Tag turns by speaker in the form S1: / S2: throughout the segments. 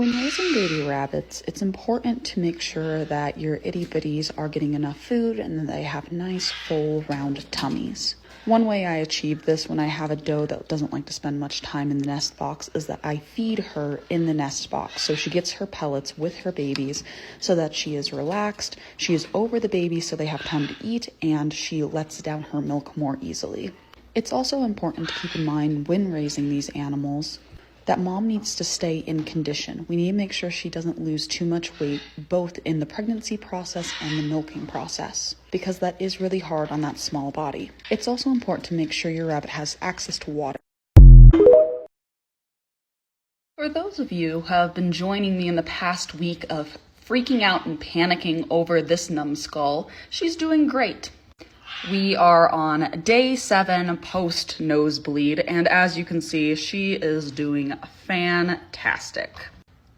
S1: When raising baby rabbits, it's important to make sure that your itty bitties are getting enough food and that they have nice, full, round tummies. One way I achieve this when I have a doe that doesn't like to spend much time in the nest box is that I feed her in the nest box. So she gets her pellets with her babies so that she is relaxed, she is over the babies so they have time to eat, and she lets down her milk more easily. It's also important to keep in mind when raising these animals that mom needs to stay in condition. We need to make sure she doesn't lose too much weight, both in the pregnancy process and the milking process, because that is really hard on that small body. It's also important to make sure your rabbit has access to water. For those of you who have been joining me in the past week of freaking out and panicking over this numbskull, she's doing great. We are on day 7 post nosebleed, and as you can see, she is doing fantastic.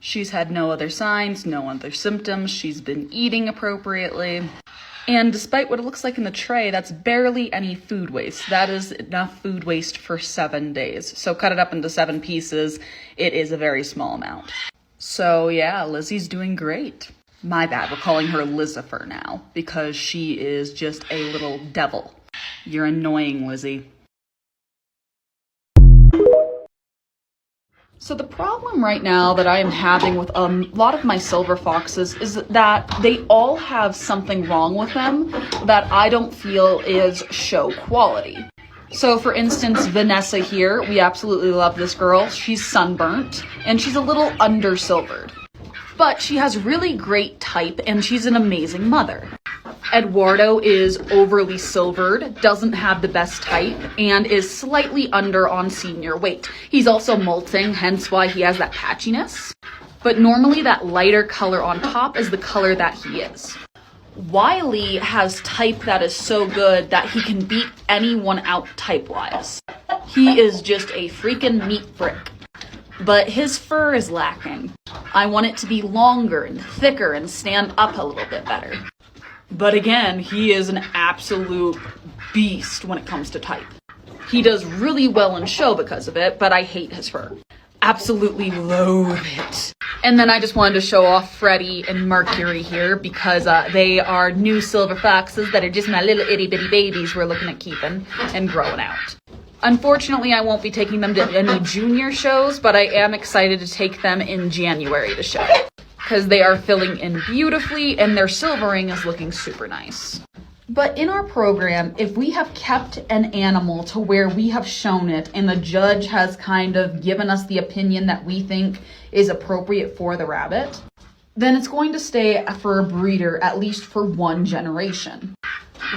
S1: She's had no other signs, no other symptoms. She's been eating appropriately. And despite what it looks like in the tray, that's barely any food waste. That is enough food waste for 7 days. So cut it up into 7 pieces. It is a very small amount. So yeah, Lizzie's doing great. My bad, we're calling her Lizifer now, because she is just a little devil. You're annoying, Lizzie. So the problem right now that I am having with a lot of my silver foxes is that they all have something wrong with them that I don't feel is show quality. So for instance, Vanessa here, we absolutely love this girl. She's sunburnt, and she's a little under-silvered. But she has really great type, and she's an amazing mother. Eduardo is overly silvered, doesn't have the best type, and is slightly under on senior weight. He's also molting, hence why he has that patchiness. But normally that lighter color on top is the color that he is. Wiley has type that is so good that he can beat anyone out type-wise. He is just a freaking meat brick. But his fur is lacking. I want it to be longer and thicker and stand up a little bit better. But again, he is an absolute beast when it comes to type. He does really well in show because of it, but I hate his fur. Absolutely loathe it. And then I just wanted to show off Freddie and Mercury here because they are new silver foxes that are just my little itty bitty babies we're looking at keeping and growing out. Unfortunately, I won't be taking them to any junior shows, but I am excited to take them in January to show, because they are filling in beautifully and their silvering is looking super nice. But in our program, if we have kept an animal to where we have shown it and the judge has kind of given us the opinion that we think is appropriate for the rabbit, then it's going to stay for a breeder at least for 1 generation.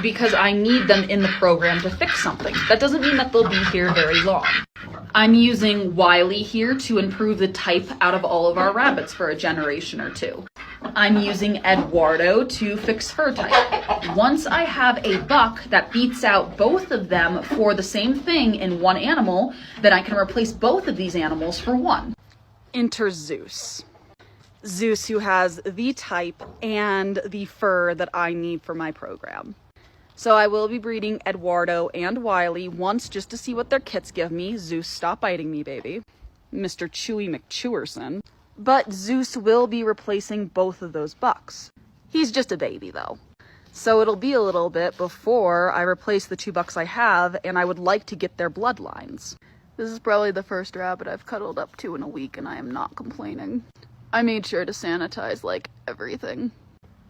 S1: Because I need them in the program to fix something. That doesn't mean that they'll be here very long. I'm using Wiley here to improve the type out of all of our rabbits for a generation or 2. I'm using Eduardo to fix fur type. Once I have a buck that beats out both of them for the same thing in 1 animal, then I can replace both of these animals for 1. Enter Zeus. Zeus, who has the type and the fur that I need for my program. So I will be breeding Eduardo and Wiley once just to see what their kits give me. Zeus, stop biting me, baby. Mr. Chewy McChewerson. But Zeus will be replacing both of those bucks. He's just a baby, though. So it'll be a little bit before I replace the 2 bucks I have, and I would like to get their bloodlines. This is probably the first rabbit I've cuddled up to in a week, and I am not complaining. I made sure to sanitize, like, everything.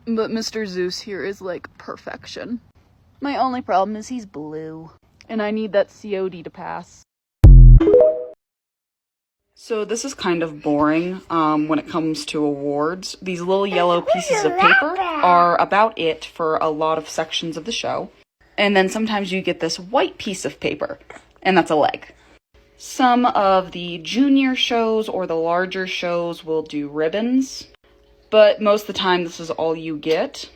S1: But Mr. Zeus here is, like, perfection. My only problem is he's blue, and I need that COD to pass. So this is kind of boring when it comes to awards. These little yellow pieces of paper are about it for a lot of sections of the show. And then sometimes you get this white piece of paper, and that's a leg. Some of the junior shows or the larger shows will do ribbons, but most of the time this is all you get.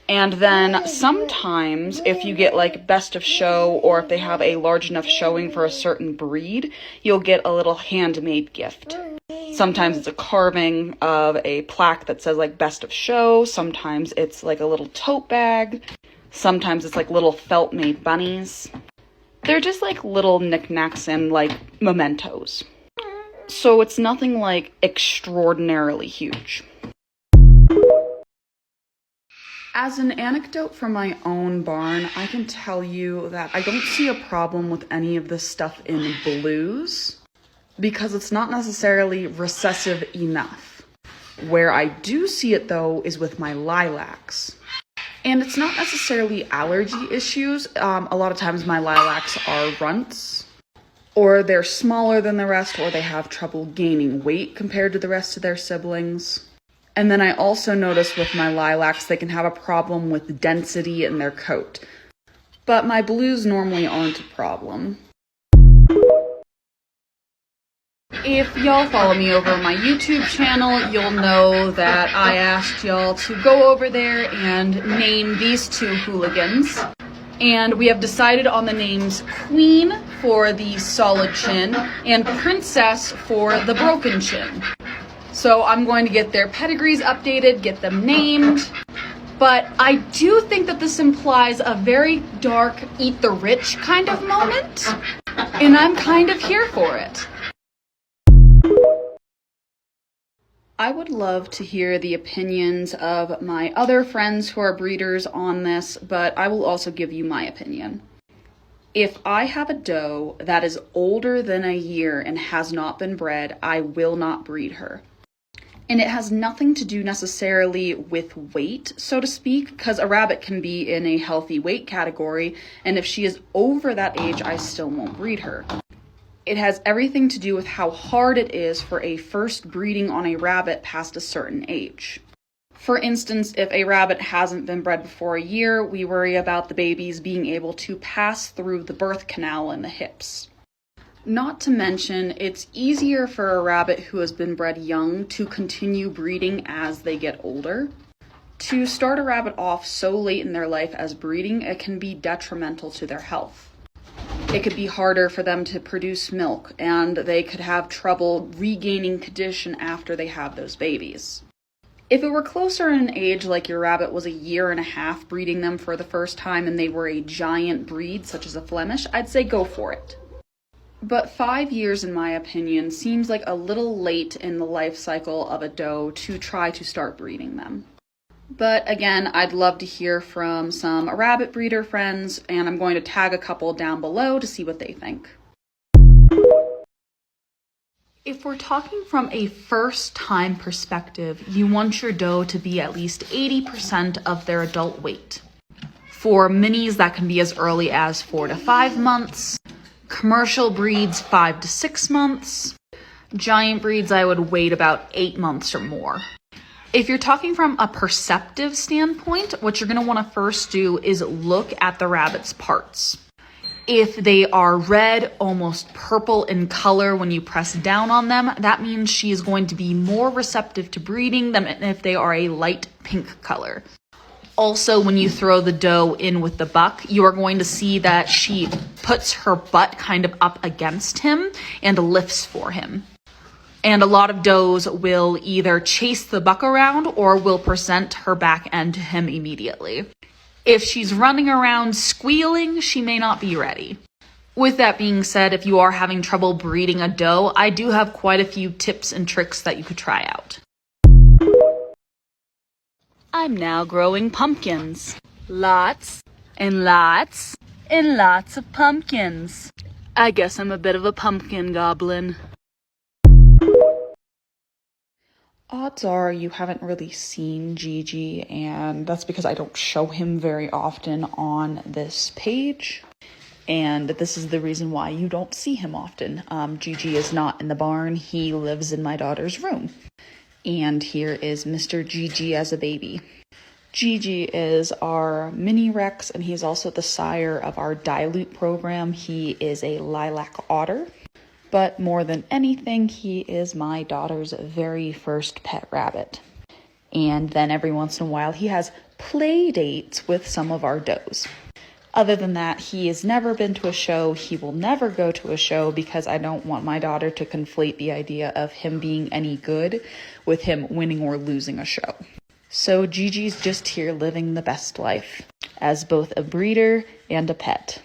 S1: And then sometimes if you get like best of show, or if they have a large enough showing for a certain breed, you'll get a little handmade gift. Sometimes it's a carving of a plaque that says like best of show. Sometimes it's like a little tote bag. Sometimes it's like little felt made bunnies. They're just like little knickknacks and like mementos. So it's nothing like extraordinarily huge. As an anecdote from my own barn, I can tell you that I don't see a problem with any of this stuff in blues because it's not necessarily recessive enough. Where I do see it though is with my lilacs. And it's not necessarily allergy issues. A lot of times my lilacs are runts, or they're smaller than the rest, or they have trouble gaining weight compared to the rest of their siblings. And then I also notice with my lilacs, they can have a problem with density in their coat. But my blues normally aren't a problem. If y'all follow me over my YouTube channel, you'll know that I asked y'all to go over there and name these two hooligans. And we have decided on the names Queen for the solid chin and Princess for the broken chin. So I'm going to get their pedigrees updated, get them named. But I do think that this implies a very dark, eat the rich kind of moment. And I'm kind of here for it. I would love to hear the opinions of my other friends who are breeders on this, but I will also give you my opinion. If I have a doe that is older than a year and has not been bred, I will not breed her. And it has nothing to do necessarily with weight, so to speak, because a rabbit can be in a healthy weight category, and if she is over that age, I still won't breed her. It has everything to do with how hard it is for a first breeding on a rabbit past a certain age. For instance, if a rabbit hasn't been bred before a year, we worry about the babies being able to pass through the birth canal and the hips. Not to mention, it's easier for a rabbit who has been bred young to continue breeding as they get older. To start a rabbit off so late in their life as breeding, it can be detrimental to their health. It could be harder for them to produce milk, and they could have trouble regaining condition after they have those babies. If it were closer in age, like your rabbit was a year and a half breeding them for the first time and they were a giant breed, such as a Flemish, I'd say go for it. But 5 years, in my opinion, seems like a little late in the life cycle of a doe to try to start breeding them. But again, I'd love to hear from some rabbit breeder friends, and I'm going to tag a couple down below to see what they think. If we're talking from a first-time perspective, you want your doe to be at least 80% of their adult weight. For minis, that can be as early as 4 to 5 months. Commercial breeds, 5 to 6 months. Giant breeds, I would wait about 8 months or more. If you're talking from a perceptive standpoint, what you're going to want to first do is look at the rabbit's parts. If they are red, almost purple in color when you press down on them, that means she is going to be more receptive to breeding than if they are a light pink color. Also, when you throw the doe in with the buck, you are going to see that she puts her butt kind of up against him and lifts for him. And a lot of does will either chase the buck around or will present her back end to him immediately. If she's running around squealing, she may not be ready. With that being said, if you are having trouble breeding a doe, I do have quite a few tips and tricks that you could try out. I'm now growing pumpkins. Lots and lots and lots of pumpkins. I guess I'm a bit of a pumpkin goblin. Odds are you haven't really seen Gigi, and that's because I don't show him very often on this page. And this is the reason why you don't see him often. Gigi is not in the barn. He lives in my daughter's room. And here is Mr. Gigi as a baby. Gigi is our mini Rex, and he's also the sire of our dilute program. He is a lilac otter. But more than anything, he is my daughter's very first pet rabbit. And then every once in a while, he has play dates with some of our does. Other than that, he has never been to a show. He will never go to a show because I don't want my daughter to conflate the idea of him being any good with him winning or losing a show. So Gigi's just here living the best life as both a breeder and a pet.